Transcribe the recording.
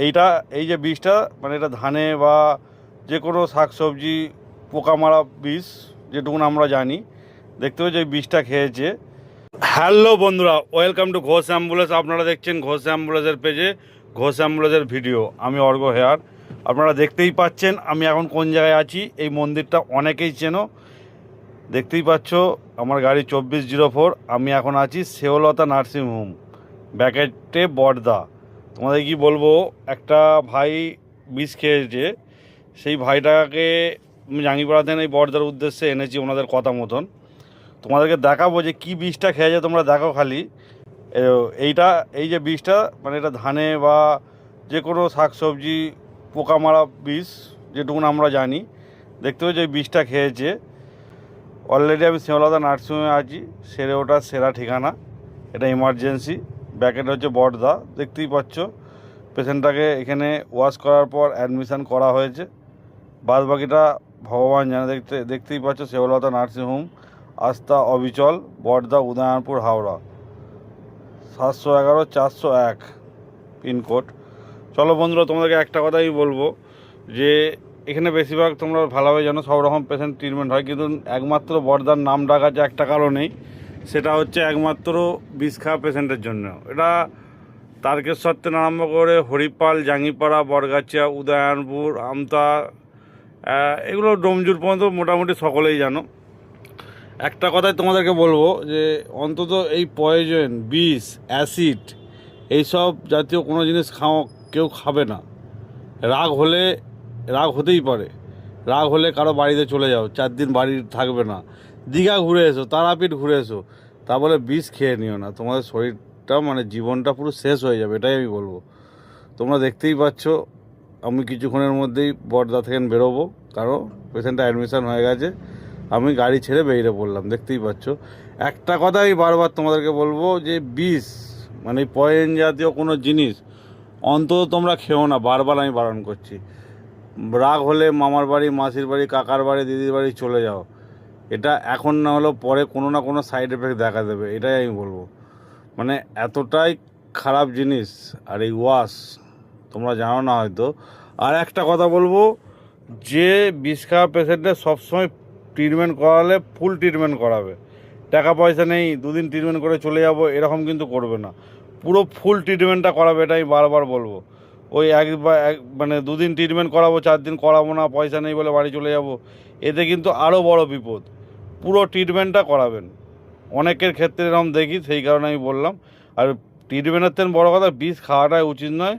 এইটা এই যে বিষটা মানে এটা ধানে বা যে কোনো শাকসবজি পোকা মারা বিষ যেটুকুন আমরা জানি। দেখতে পাচ্ছি এই বিষটা খেয়েছে। হ্যালো বন্ধুরা, ওয়েলকাম টু ঘোষ অ্যাম্বুলেন্স। আপনারা দেখছেন ঘোষ অ্যাম্বুলেন্সের পেজে ঘোষ অ্যাম্বুলেন্সের ভিডিও। আমি অর্ঘ্য হেয়ার। আপনারা দেখতেই পাচ্ছেন আমি এখন কোন জায়গায় আছি। এই মন্দিরটা অনেকেই চেনো, দেখতেই পাচ্ছ আমার গাড়ি 2404। আমি এখন আছি শেওলতা নার্সিংহোম, ব্যাকেটে বড়দা। তোমাদের কি বলবো, একটা ভাই বিষ খেয়েছে। সেই ভাইটাকে আমি জাঙ্গিপাড়া থেকে এই বড়দার উদ্দেশ্যে এনেছি ওনাদের কথা মতন। তোমাদেরকে দেখাবো যে কী বিষটা খেয়েছে, তোমরা দেখো খালি। এইটা এই যে বিষটা মানে এটা ধানে বা যে কোনো শাকসবজি পোকা মারা বিষ যেটুকুন আমরা জানি। দেখতে পাচ্ছি এই বিষটা খেয়েছে। অলরেডি আমি শেওলতা নার্সিংহোমে আছি, সেরে ওটা সেরা ঠিকানা। এটা ইমার্জেন্সি, ব্যাকেট হচ্ছে বড়দা। দেখতেই পাচ্ছ পেশেন্টটাকে এখানে ওয়াশ করার পর অ্যাডমিশান করা হয়েছে। বাদ বাকিটা ভগবান জানে। দেখতেই পাচ্ছ শেওলতা নার্সিংহোম, আস্থা অবিচল, বড়দা, উদয়নপুর, হাওড়া 711-401 পিনকোড। চলো বন্ধুরা, তোমাদেরকে একটা কথাই বলবো যে এখানে বেশিরভাগ তোমরা ভালোভাবে জানো সব রকম পেশেন্ট ট্রিটমেন্ট হয়, কিন্তু একমাত্র বড়দার নাম ডাকা আছে একটা কারণেই, সেটা হচ্ছে একমাত্র বিষ খাওয়া পেশেন্টের জন্য। এটা তারকেশ্বর থেকে আরম্ভ করে হরিপাল, জাঙ্গিপাড়া, বরগাছিয়া, উদয়নপুর, আমতা, এগুলো ডোমজুর পর্যন্ত মোটামুটি সকলেই জানো। একটা কথাই তোমাদেরকে বলবো যে অন্তত এই পয়জন, বিষ, অ্যাসিড, এইসব জাতীয় কোনো জিনিস কেউ খাবে না। রাগ হলে, রাগ হতেই পারে, রাগ হলে কারো বাড়িতে চলে যাও, 4 দিন বাড়ি থাকবে না। দীঘা ঘুরে এসো, তারাপীঠ ঘুরে এসো, তা বলে বিষ খেয়ে নিও না। তোমাদের শরীরটা মানে জীবনটা পুরো শেষ হয়ে যাবে, এটাই আমি বলবো। তোমরা দেখতেই পাচ্ছ আমি কিছুক্ষণের মধ্যেই বড়দা থেকে বেরোবো, কারণ পেশেন্টটা অ্যাডমিশন হয়ে গেছে। আমি গাড়ি ছেড়ে বেরিয়ে পড়লাম। দেখতেই পাচ্ছ একটা কথাই বারবার তোমাদেরকে বলবো যে বিষ মানে পয়েন জাতীয় কোনো জিনিস অন্তত তোমরা খেও না। বারবার আমি বারণ করছি। রাগ হলে মামার বাড়ি, মাসির বাড়ি, কাকার বাড়ি, দিদির বাড়ি চলে যাও। এটা এখন না হলেও পরে কোনো না কোনো সাইড এফেক্ট দেখা দেবে, এটাই আমি বলবো। মানে এতটাই খারাপ জিনিস। আর এই ওয়াশ তোমরা জানো না হয়তো। আর একটা কথা বলবো, যে বিষ খাওয়া পেশেন্টের সবসময় ট্রিটমেন্ট করালে ফুল ট্রিটমেন্ট করাবে। টাকা পয়সা নেই, 2 দিন ট্রিটমেন্ট করে চলে যাব এরকম কিন্তু করবে না। পুরো ফুল ট্রিটমেন্টটা করাবে, এটাই বারবার বলবো। ওই মানে 2 দিন ট্রিটমেন্ট করাবো, 4 দিন করাবো না, পয়সা নেই বলে বাড়ি চলে যাব, এতে কিন্তু আরও বড় বিপদ। পুরো ট্রিটমেন্টটা করাবেন। অনেকের ক্ষেত্রে এরকম দেখি, সেই কারণে আমি বললাম। আর ট্রিটমেন্টের থেকে বড়ো কথা, বিষ খাওয়াটাই উচিত নয়।